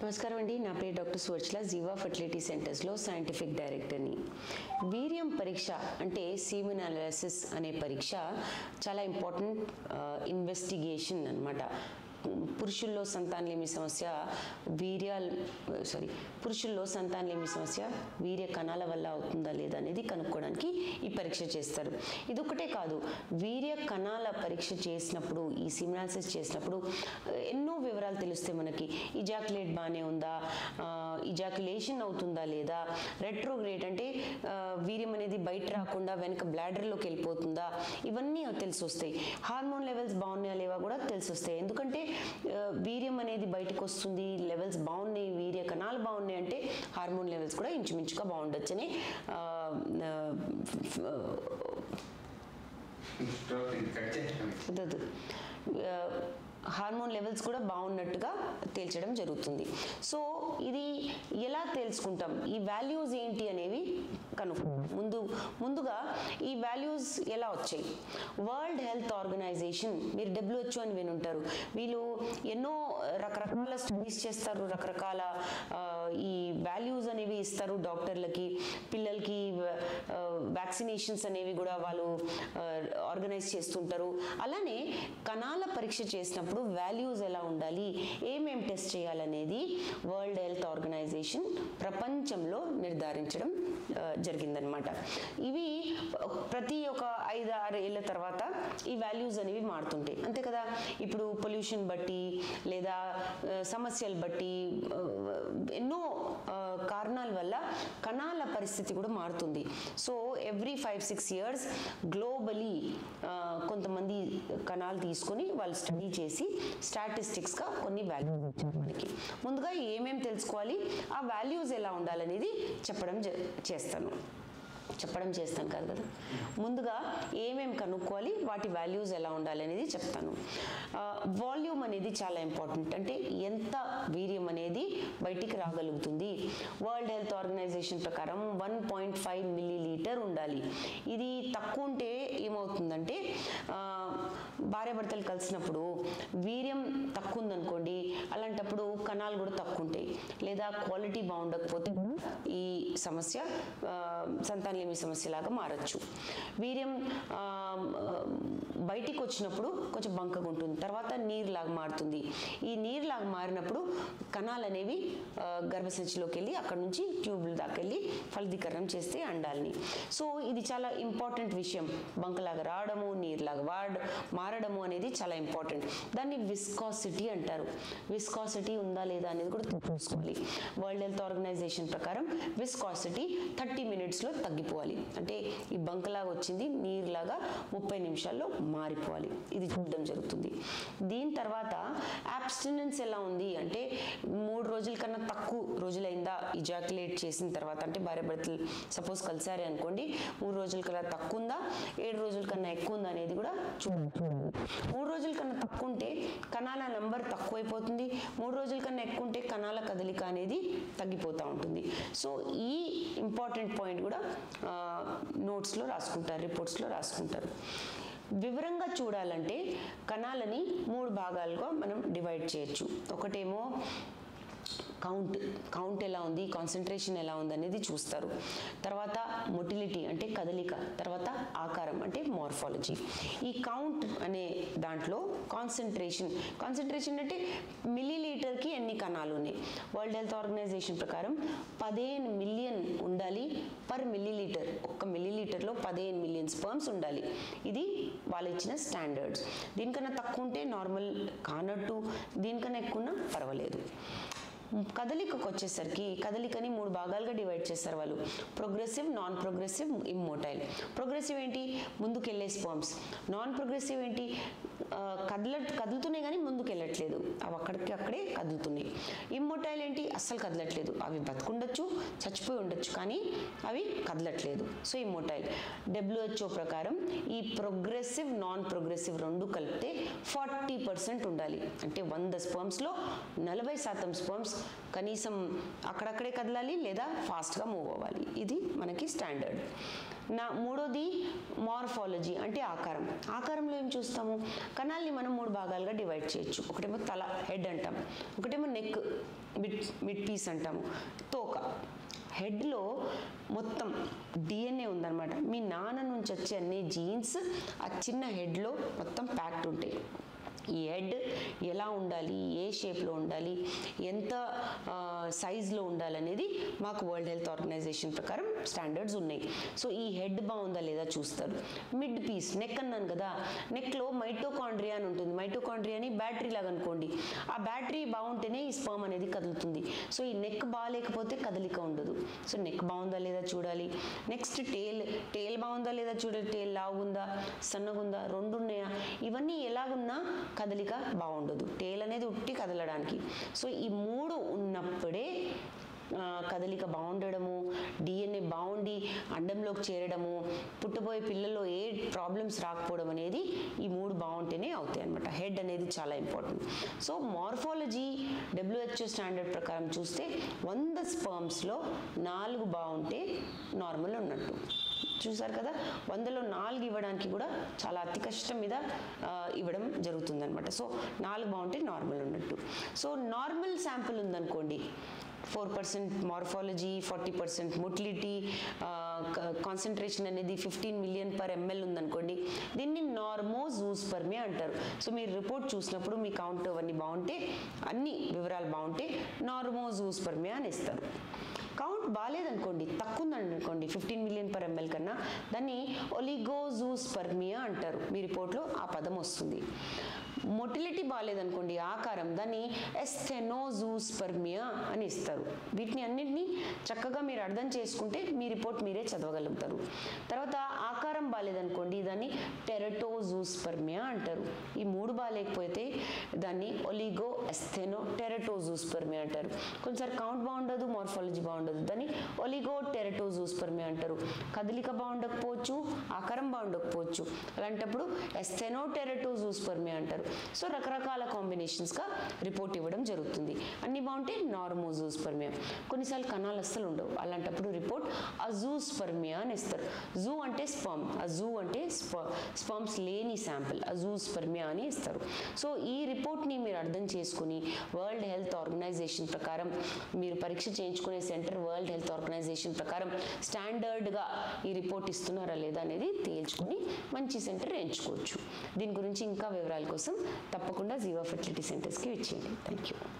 నమస్కారం అండి. నా పేరు డాక్టర్ సువర్చల, జీవా ఫర్టిలిటీ సెంటర్స్లో సైంటిఫిక్ డైరెక్టర్ని. వీర్యం పరీక్ష అంటే సీమెన్ అనాలిసిస్ అనే పరీక్ష చాలా ఇంపార్టెంట్ ఇన్వెస్టిగేషన్ అన్నమాట. పురుషుల్లో సంతానలేమి సమస్య వీర్య కణాల వల్ల అవుతుందా లేదా అనేది కనుక్కోవడానికి ఈ పరీక్ష చేస్తారు. ఇదొక్కటే కాదు, వీర్య కణాల పరీక్ష చేసినప్పుడు, ఈ సిమెనాలిసిస్ చేసినప్పుడు ఎన్నో వివరాలు తెలుస్తాయి మనకి. ఇజాక్యులేట్ బాగానే ఉందా, ఇజాక్యులేషన్ అవుతుందా లేదా, రెట్రోగ్రేడ్ అంటే వీర్యం అనేది బయట రాకుండా వెనక బ్లాడర్లోకి వెళ్ళిపోతుందా, ఇవన్నీ తెలిసి వస్తాయి. హార్మోన్ లెవెల్స్ బాగున్నాయా లేవా కూడా తెలిసి వస్తాయి. ఎందుకంటే వీర్యం అనేది బయటకు వస్తుంది, లెవెల్స్ బాగున్నాయి, వీర్య కణాలు బాగున్నాయి అంటే హార్మోన్ లెవెల్స్ కూడా ఇంచుమించుగా బాగుండొచ్చని హార్మోన్ లెవెల్స్ కూడా బాగున్నట్టుగా తేల్చడం జరుగుతుంది. సో ఇది ఎలా తెలుసుకుంటాం, ఈ వాల్యూస్ ఏంటి అనేవి ముందుగా ఈ వాల్యూస్ ఎలా వచ్చాయి? వరల్డ్ హెల్త్ ఆర్గనైజేషన్, మీరు WHO అని వినుంటారు. వీళ్ళు ఎన్నో రకరకాల స్టడీస్ చేస్తారు, రకరకాల ఈ వాల్యూస్ అనేవి ఇస్తారు డాక్టర్లకి, పిల్లలకి వ్యాక్సినేషన్స్ అనేవి కూడా వాళ్ళు ఆర్గనైజ్ చేస్తుంటారు. అలానే కణాల పరీక్ష చేసినప్పుడు వాల్యూస్ ఎలా ఉండాలి, ఏమేం టెస్ట్ చేయాలనేది వరల్డ్ హెల్త్ ఆర్గనైజేషన్ ప్రపంచంలో నిర్ధారించడం జరిగిందనమాట. ఇవి ప్రతి ఒక 5-6 ఏళ్ళ తర్వాత ఈ వాల్యూస్ అనేవి మారుతుంటాయి, అంతే కదా. ఇప్పుడు పొల్యూషన్ బట్టి లేదా సమస్యలు బట్టి ఎన్నో కారణాల వల్ల కణాల పరిస్థితి కూడా మారుతుంది. సో ఎవ్రీ 5-6 years గ్లోబలీ కొంతమంది కణాలు తీసుకొని వాళ్ళు స్టడీ చేసి స్టాటిస్టిక్స్గా కొన్ని వాల్యూస్ ఇచ్చారు మనకి. ముందుగా ఏమేమి తెలుసుకోవాలి, ఆ వాల్యూస్ ఎలా ఉండాలనేది చెప్పడం చేస్తాను కాదు కదా. ముందుగా ఏమేమి కనుక్కోవాలి, వాటి వాల్యూస్ ఎలా ఉండాలి అనేది చెప్తాను. వాల్యూమ్ అనేది చాలా ఇంపార్టెంట్. అంటే ఎంత వీర్యం అనేది బయటికి రాగలుగుతుంది. వరల్డ్ హెల్త్ ఆర్గనైజేషన్ ప్రకారం 1.5 milliliter ఉండాలి. ఇది తక్కువ ఉంటే ఏమవుతుందంటే, భార్యాభర్తలు కలిసినప్పుడు వీర్యం తక్కువ ఉందనుకోండి, అలాంటప్పుడు కణాలు కూడా తక్కువ ఉంటాయి, లేదా క్వాలిటీ బాగుండకపోతే ఈ సమస్య సంతానలేమి సమస్యలాగా మారచ్చు. వీర్యం బయటికి వచ్చినప్పుడు కొంచెం బంకగా ఉంటుంది, తర్వాత నీరులాగా మారుతుంది. ఈ నీరులాగా మారినప్పుడు కణాలు అనేవి గర్భసంచిలోకి వెళ్ళి అక్కడ నుంచి ట్యూబ్ల దాకా వెళ్ళి ఫలదీకరణం చేస్తే అండాలని. సో ఇది చాలా ఇంపార్టెంట్ విషయం. బంకలాగా రావడము, నీరులాగా మారడము అనేది చాలా ఇంపార్టెంట్. దాన్ని విస్కాసిటీ అంటారు. విస్కాసిటీ ఉందా లేదా అనేది కూడా చూసుకోవాలి. వరల్డ్ హెల్త్ ఆర్గనైజేషన్ ప్రకారం విస్కాసిటీ 30 minutesలో తగ్గిపోవాలి. అంటే ఈ బంకలాగా వచ్చింది నీరులాగా 30 నిమిషాల్లో మారిపోవాలి. ఇది చూడడం జరుగుతుంది. దీని తర్వాత అబ్స్టినెన్స్ ఎలా ఉంది అంటే, 3 రోజుల కన్నా తక్కువ రోజులైందా ఇజాక్యులేట్ చేసిన తర్వాత, అంటే భార్యాభర్తలు సపోజ్ కలిసారే అనుకోండి, 3 రోజుల కన్నా తక్కువ ఉందా, 7 రోజుల కన్నా ఎక్కువ ఉందా అనేది కూడా చూడాలి. 3 రోజుల కన్నా తక్కువ ఉంటే కణాల నంబర్ తక్కువైపోతుంది, 3 రోజుల కన్నా ఎక్కువ ఉంటే కణాల కదలిక అనేది తగ్గిపోతూ ఉంటుంది. సో ఈ ఇంపార్టెంట్ పాయింట్ కూడా నోట్స్లో రాసుకుంటారు, రిపోర్ట్స్లో రాసుకుంటారు. వివరంగా చూడాలంటే కణాలని 3 భాగాలుగా మనం డివైడ్ చేయొచ్చు. ఒకటేమో కౌంట్ ఎలా ఉంది, కాన్సన్ట్రేషన్ ఎలా ఉంది అనేది చూస్తారు. తర్వాత మొటిలిటీ అంటే కదలిక, తర్వాత ఆకారం అంటే మార్ఫాలజీ. ఈ కౌంట్ అనే దాంట్లో కాన్సన్ట్రేషన్ అంటే మిల్లీలీటర్కి ఎన్ని కణాలు ఉన్నాయి. వరల్డ్ హెల్త్ ఆర్గనైజేషన్ ప్రకారం 15 మిలియన్ ఉండాలి పర్ మిల్లీలీటర్. ఒక్క మిల్లీలీటర్లో 15 మిలియన్ స్పర్మ్స్ ఉండాలి. ఇది వాళ్ళు ఇచ్చిన స్టాండర్డ్స్. దీనికన్నా తక్కువ ఉంటే నార్మల్ కానట్టు, దీనికన్నా ఎక్కువ ఉన్నా పర్వాలేదు. కదలికకు వచ్చేసరికి కదలికని 3 భాగాలుగా డివైడ్ చేస్తారు వాళ్ళు. Progressive, non progressive, immotile. Progressive ఏంటి, ముందుకెళ్ళే స్పర్మ్స్. నాన్ ప్రోగ్రెసివ్ ఏంటి, కదులుతున్నాయి కానీ ముందుకు వెళ్ళట్లేదు, అవి అక్కడే కదులుతున్నాయి. ఇమ్మోటైల్ ఏంటి, అస్సలు కదలట్లేదు, అవి బతుకుండొచ్చు, చచ్చిపోయి ఉండొచ్చు, కానీ అవి కదలట్లేదు. సో ఇమ్మోటైల్. WHO ప్రకారం ఈ ప్రోగ్రెసివ్, నాన్ ప్రోగ్రెసివ్ రెండు కలిపితే 40% ఉండాలి. అంటే 100 స్పర్మ్స్లో 40% స్పర్మ్స్ కనీసం అక్కడక్కడే కదలాలి లేదా ఫాస్ట్గా మూవ్ అవ్వాలి. ఇది మనకి స్టాండర్డ్. మూడోది మార్ఫాలజీ అంటే ఆకారం. ఆకారంలో ఏం చూస్తాము, కణాలని మనం 3 భాగాలుగా డివైడ్ చేయొచ్చు. ఒకటేమో తల, హెడ్ అంటాం, ఒకటేమో నెక్, మిడ్ పీస్ అంటాము, తోక. హెడ్లో మొత్తం డిఎన్ఏ ఉందన్నమాట. మీ నాన్న నుంచి వచ్చే అన్ని జీన్స్ ఆ చిన్న హెడ్లో మొత్తం ప్యాక్డ్ ఉంటాయి. ఈ హెడ్ ఎలా ఉండాలి, ఏ షేప్లో ఉండాలి, ఎంత సైజులో ఉండాలనేది మాకు వరల్డ్ హెల్త్ ఆర్గనైజేషన్ ప్రకారం స్టాండర్డ్స్ ఉన్నాయి. సో ఈ హెడ్ బాగుందా లేదా చూస్తారు. మిడ్ పీస్, నెక్ అన్నాను కదా, నెక్లో మైటోకాండ్రియా అని ఉంటుంది. మైటోకాండ్రియాని బ్యాటరీ లాగా అనుకోండి. ఆ బ్యాటరీ బాగుంటేనే ఈ స్పర్మ్ అనేది కదులుతుంది. సో ఈ నెక్ బాగాలేకపోతే కదలిక ఉండదు. సో నెక్ బాగుందా లేదా చూడాలి. నెక్స్ట్ టేల్ బాగుందా లేదా చూడాలి. టేల్ లావుగుందా, సన్నగుందా, 2 ఉన్నాయా, ఇవన్నీ ఎలాగున్నా కదలిక బాగుండదు. టేల్ అనేది ఉట్టి కదలడానికి. సో ఈ 3 ఉన్నప్పుడే కదలిక బాగుండడము, డిఎన్ఏ బాగుండి అండంలోకి చేరడము, పుట్టబోయే పిల్లల్లో ఏ ప్రాబ్లమ్స్ రాకపోవడం అనేది ఈ 3 బాగుంటేనే అవుతాయి అనమాట. హెడ్ అనేది చాలా important. So morphology WHO standard ప్రకారం చూస్తే 100 స్పర్మ్స్లో 4 బాగుంటే నార్మల్ ఉన్నట్టు. చూసారు కదా, 100లో 4 ఇవ్వడానికి కూడా చాలా అతి కష్టం మీద ఇవ్వడం జరుగుతుందన్నమాట. సో 4 బాగుంటే నార్మల్ ఉన్నట్టు. సో నార్మల్ శాంపుల్ ఉందనుకోండి, 4% మార్ఫాలజీ, 40% మొటిలిటీ, కాన్సన్ట్రేషన్ అనేది 15 మిలియన్ పర్ ఎంఎల్ ఉందనుకోండి, దీన్ని నార్మోజూస్పర్మియా అంటారు. సో మీరు రిపోర్ట్ చూసినప్పుడు మీ కౌంట్ అవన్నీ బాగుంటే, అన్ని వివరాలు బాగుంటే నార్మోజూస్పర్మియా అని ఇస్తారు. కౌంట్ బాగాలేదనుకోండి, తక్కువ ఉందనుకోండి 15 మిలియన్ పర్ ఎంఎల్ కన్నా, దాన్ని ఒలిగోజూస్పర్మియా అంటారు. మీ రిపోర్ట్లో ఆ పదం వస్తుంది. మొటిలిటీ బాగాలేదనుకోండి, ఆకారం, దాన్ని ఎస్థెనోజూస్పర్మియా అని ఇస్తారు. వీటిని అన్నింటినీ చక్కగా మీరు అర్థం చేసుకుంటే మీ రిపోర్ట్ మీరే చదవగలుగుతారు. తర్వాత ఆకారం బాగాలేదనుకోండి, దాన్ని టెరటోజూస్పర్మియా అంటారు. ఈ 3 బాగాలేకపోతే దాన్ని ఒలిగో ఎస్థెనో టెరటోజూస్పర్మియా అంటారు. కొంచెం కౌంట్ బాగుండదు, మార్ఫాలజీ బాగుండదు, దాన్ని ఒలిగో టెరటోజూస్పర్మియా అంటారు. కదలిక బాగుండకపోవచ్చు, ఆకారం బాగుండకపోవచ్చు, అలాంటప్పుడు ఎస్థెనో టెరటోజూస్పర్మియా అంటారు. సో రకరకాల కాంబినేషన్స్గా రిపోర్ట్ ఇవ్వడం జరుగుతుంది. అన్ని బాగుంటే నార్మోజూస్పర్మియా. కొన్నిసార్లు కణాలు అస్సలు ఉండవు, అలాంటప్పుడు రిపోర్ట్ అజూస్పర్మియా అని ఇస్తారు. జూ అంటే స్పర్మ్, అజూ అంటే స్పర్మ్స్ లేని శాంపిల్, అజూస్పర్మియా అని ఇస్తారు. సో ఈ రిపోర్ట్ని మీరు అర్థం చేసుకుని వరల్డ్ హెల్త్ ఆర్గనైజేషన్ ప్రకారం మీరు పరీక్ష చేయించుకునే సెంటర్ వరల్డ్ హెల్త్ ఆర్గనైజేషన్ ప్రకారం స్టాండర్డ్గా ఈ రిపోర్ట్ ఇస్తున్నారా లేదా అనేది తేల్చుకుని మంచి సెంటర్ ఎంచుకోవచ్చు. దీని గురించి ఇంకా వివరాల కోసం తప్పకుండా జీవా ఫెర్టిలిటీ సెంటర్స్కి వచ్చేయండి. Thank you.